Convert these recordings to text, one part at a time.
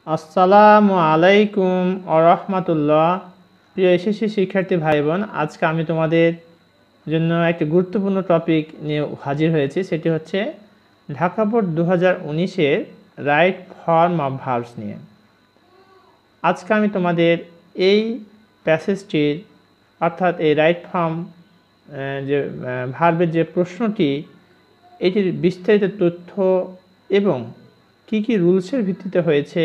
আসসালামু আলাইকুম ওয়া প্রিয় এসএসসি শিক্ষার্থী ভাই বোন, আজকে আমি তোমাদের জন্য একটি গুরুত্বপূর্ণ টপিক নিয়ে হাজির হয়েছি। সেটি হচ্ছে ঢাকা বোর্ড 2019-এর রাইট ফর্ম অফ ভার্বস নিয়ে। আজকে আমি তোমাদের এই প্যাসেজটির অর্থাৎ এই রাইট ফর্ম যে ভার্বের যে প্রশ্নটি, এটির বিস্তারিত তথ্য এবং কি কি রুলসের ভিত্তিতে হয়েছে,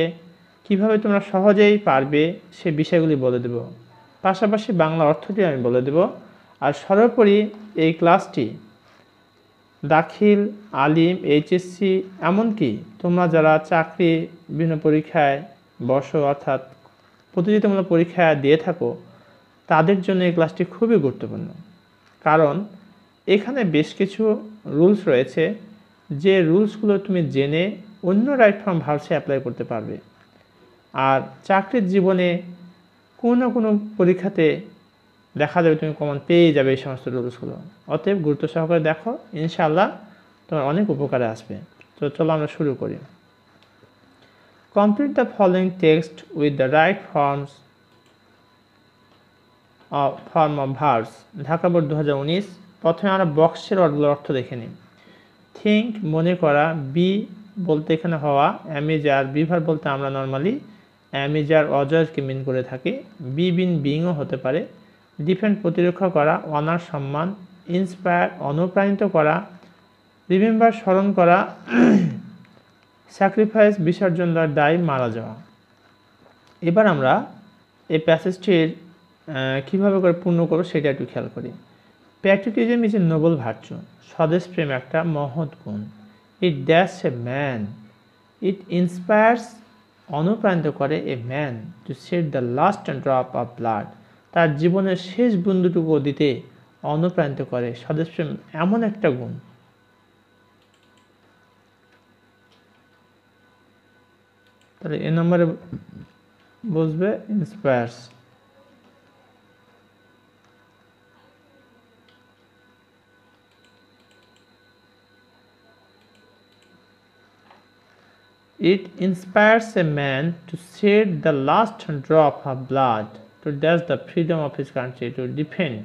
কিভাবে তোমরা সহজেই পারবে সে বিষয়গুলি বলে দেব। পাশাপাশি বাংলা অর্থটি আমি বলে দেব। আর সর্বোপরি এই ক্লাসটি দাখিল, আলিম, এইচএসসি এমনকি তোমরা যারা চাকরি বিভিন্ন পরীক্ষায় বসো অর্থাৎ প্রতিযোগিতামূলক পরীক্ষা দিয়ে থাকো, তাদের জন্য এই ক্লাসটি খুবই গুরুত্বপূর্ণ। কারণ এখানে বেশ কিছু রুলস রয়েছে, যে রুলসগুলো তুমি জেনে অন্য রাইট ফর্ম ভার্বসে অ্যাপ্লাই করতে পারবে। আর চাকরির জীবনে কোনো না কোনো পরীক্ষাতে দেখা যাবে তুমি কমন পেয়ে যাবে এই সমস্ত রুলসগুলো। অতএব গুরুত্ব সহকারে দেখো, ইনশাআল্লাহ তোমার অনেক উপকারে আসবে। তো চলো আমরা শুরু করি। Complete the following text with the right form of verbs. Dhaka board 2019। প্রথমে আমরা বক্সের ওয়ার্ডগুলোর অর্থ দেখে নিই। থিঙ্ক মনে করা, বি বলতে এখানে হওয়া, অ্যামেজার বিভার বলতে আমরা নর্মালি অ্যামেজার অজয়কে মিন করে থাকি। বি বিন বিংও হতে পারে। ডিফেন্ড প্রতিরক্ষা করা, অনার সম্মান। ইন্সপায়ার অনুপ্রাণিত করা। রিমেম্বার স্মরণ করা। স্যাক্রিফাইস বিসর্জন দেওয়ার দায়, মারা যাওয়া। এবার আমরা এই প্যাসেজটির কীভাবে করে পূর্ণ করবো সেটা একটু খেয়াল করি। Patriotism is a noble virtue. স্বদেশপ্রেম একটা মহৎ গুণ। It dash a man, it inspires অনুপ্রাণিত করে a man to shed the last drop of blood. তার জীবনের শেষ বিন্দুটুকু দিতে অনুপ্রাণিত করে। স্বদেশপ্রেম এমন একটা গুণ। তাহলে এ নম্বরে বুঝবে inspires. It inspires a man to shed the last drop of blood, to dash the freedom of his country, to defend.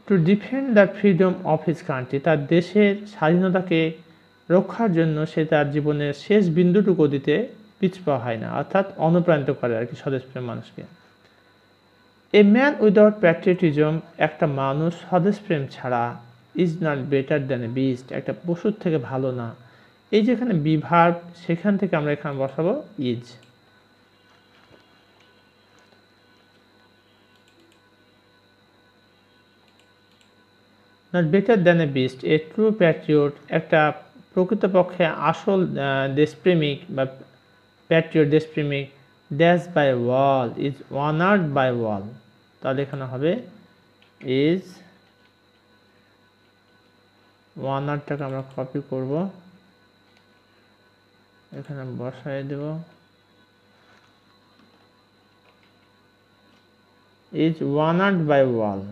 To defend the freedom of his country, তার দেশের স্বাধীনতাকে রক্ষার জন্য সে তার জীবনের শেষ বিন্দুটুকু দিতে পিছপা হয় না, অর্থাৎ অনুপ্রাণিত করে আর কি স্বদেশপ্রেম মানুষকে। এ ম্যান উইদাউট প্যাট্রিয়টিজম, একটা মানুষ স্বদেশপ্রেম ছাড়া, is not better than a beast, একটা পশুর থেকে ভালো না। এই যেখানে বিভার্ব, সেখান থেকে আমরা এখানে বসাবো is. Not better than a beast, a true patriot, একটা প্রকৃতপক্ষে আসল দেশপ্রেমিক বা প্যাট্রিয়ট দেশপ্রেমিক, dash by wall, is honoured by wall. তাহলে এখানে হবে ইজ, অনার্ডটাকে আমরা কপি করব, এখানে বসাই দেব ইজ অনার্ড বাই ওয়াল।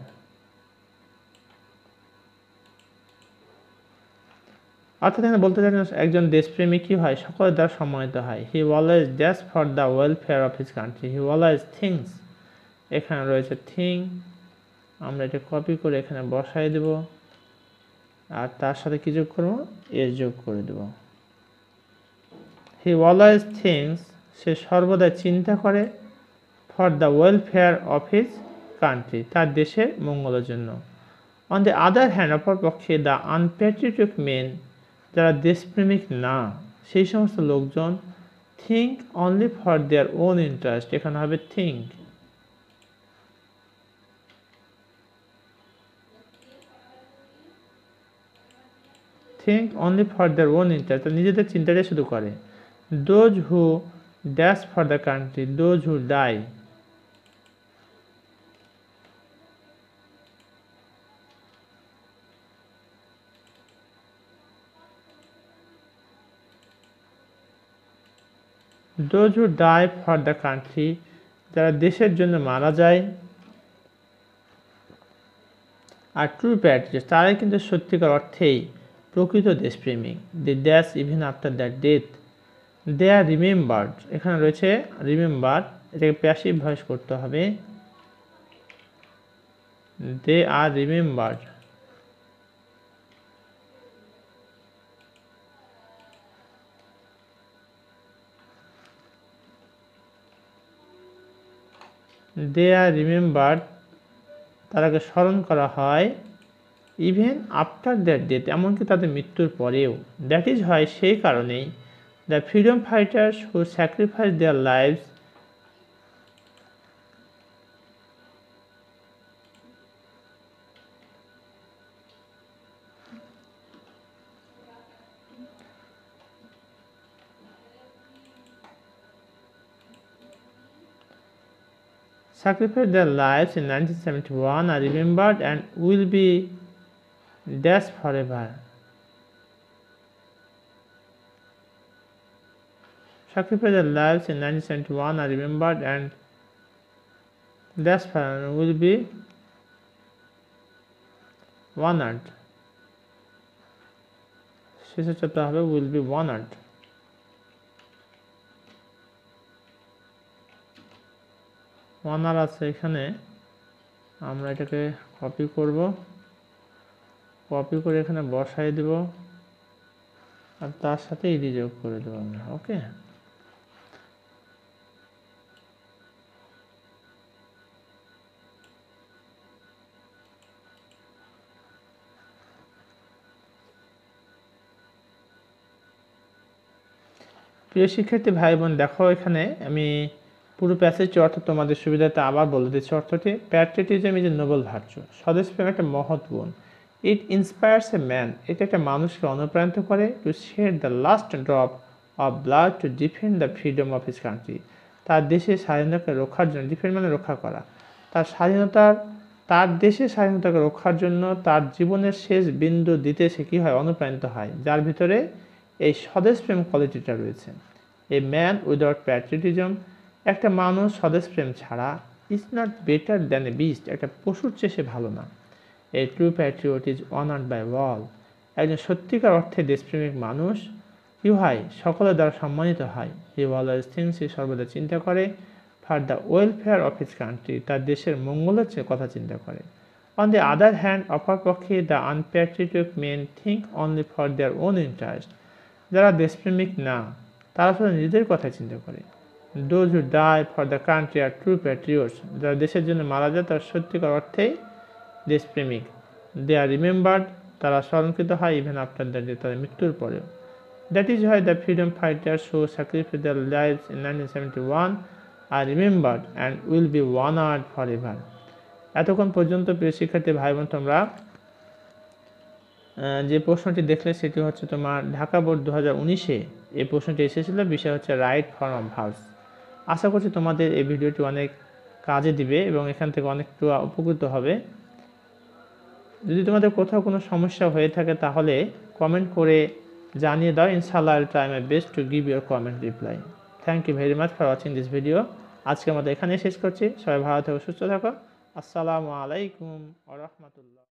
অর্থাৎ এখানে বলতে চাই একজন দেশপ্রেমিক কি হয়, সকলের দ্বারা সম্মানিত হয়। He always dash for the welfare of his country, he always things, এখানে রয়েছে থিং, আমরা এটা কপি করে এখানে বসাই দেব, আর তার সাথে কি যোগ করবো, এস যোগ করে দেব। হি অলওয়েজ থিংস, সে সর্বদা চিন্তা করে, for the welfare of his country, তার দেশের মঙ্গলের জন্য। অন দ্য আদার হ্যান্ড, অপরপক্ষে দ্য আনপ্যাট্রিয়টিক মেন, যারা দেশপ্রেমিক না সেই সমস্ত লোকজন, think only for their own interest, এখানে হবে think. Think only for their own interest, নিজেদের চিন্তাটাই শুধু করে। Those who dash for the country, those who die, those who die for the country, যারা দেশের জন্য মারা যায়। আর ট্রু প্যাট্রিয়ট তারাই কিন্তু সত্যিকার অর্থেই প্রকৃত দেশপ্রেমিক। The dash even after that death they are remembered. এখানে রয়েছে রিমেম্বার, এটাকে প্যাসিভ ভয়েস করতে হবে। দে are remembered. They are remembered, তারাকে স্মরণ করা হয়। ইভেন আফটার দ্যাট ডেথ, এমনকি তাদের মৃত্যুর পরেও। দ্যাট ইজ হয় সেই কারণেই the freedom fighters who sacrifice their lives sacrificed their lives in 1971 are remembered and will be dashed forever. Sacrificed their lives in 1971 are remembered and dashed forever and will be honored. শেষের চাপটা হবে will be honored. Honour আছে এখানে, আমরা এটাকে copy করব, copy করে এখানে বসাই দেব আর তার সাথে ইডি যোগ করে দেবো আমরা। ওকে, প্রিয় শিক্ষার্থী ভাই বোন, দেখো এখানে আমি পুরো প্যাসেজটি অর্থ তোমাদের সুবিধাতে আবার বলে দিচ্ছি। অর্থটি patriotism is a noble virtue, স্বদেশপ্রেম একটা মহৎ গুণ। ইট ইন্সপায়ার্স এ ম্যান, এটা একটা মানুষকে অনুপ্রাণিত করে to shed the last drop of blood to defend the freedom of his country, তার দেশের স্বাধীনতাকে রক্ষার জন্য, ডিফেন্ড মানে রক্ষা করা, তার দেশের স্বাধীনতাকে রক্ষার জন্য তার জীবনের শেষ বিন্দু দিতে সে কী হয়, অনুপ্রাণিত হয়, যার ভিতরে এই স্বদেশপ্রেম কোয়ালিটিটা রয়েছে। এ ম্যান উইদাউট প্যাট্রিয়টিজম, একটা মানুষ স্বদেশপ্রেম ছাড়া, is not better than a beast, একটা পশুর চেয়ে সে ভালো না। A true patriot is honoured by all, একজন সত্যিকার অর্থে দেশপ্রেমিক মানুষ কি হয়, সকলের দ্বারা সম্মানিত হয়। হি অলওয়েজ থিংস, সে সর্বদা চিন্তা করে for the welfare of his country, তার দেশের মঙ্গলের কথা চিন্তা করে। অন দ্য আদার হ্যান্ড, অপরপক্ষে the unpatriotic men think only for their own interest, যারা দেশপ্রেমিক না তারা শুধু নিজেদের কথা চিন্তা করে। Those who die for the country are true patriots, যারা দেশের জন্য মারা যায় তারা সত্যিকার অর্থেই দেশপ্রেমিক। They are remembered, তারা স্মরণকৃত হয় ইভেন আফটার দ্যাট ডেথ, তাদের মৃত্যুর পরেও। That is why the freedom fighters who sacrificed their lives in 1971 are remembered and will be honored forever. এতক্ষণ পর্যন্ত প্রিয় শিক্ষার্থী ভাই বোন, তোমরা যে প্রশ্নটি দেখলে সেটি হচ্ছে তোমার ঢাকা বোর্ড 2019-এ এই প্রশ্নটি এসেছিল, বিষয় হচ্ছে রাইট ফর্ম অফ ভার্বস। আশা করছি তোমাদের এই ভিডিওটি অনেক কাজে দিবে এবং এখান থেকে অনেকটা উপকৃত হবে। যদি তোমাদের কোথাও কোনো সমস্যা হয়ে থাকে তাহলে কমেন্ট করে জানিয়ে দাও। ইনশাআল্লাহ I will try my best to give your comment reply. Thank you very much for watching this video. আজকের মতো এখানেই শেষ করছি। সবাই ভালো থেকো, সুস্থ থাকো। আসসালামু আলাইকুম ওয়া রাহমাতুল্লাহ।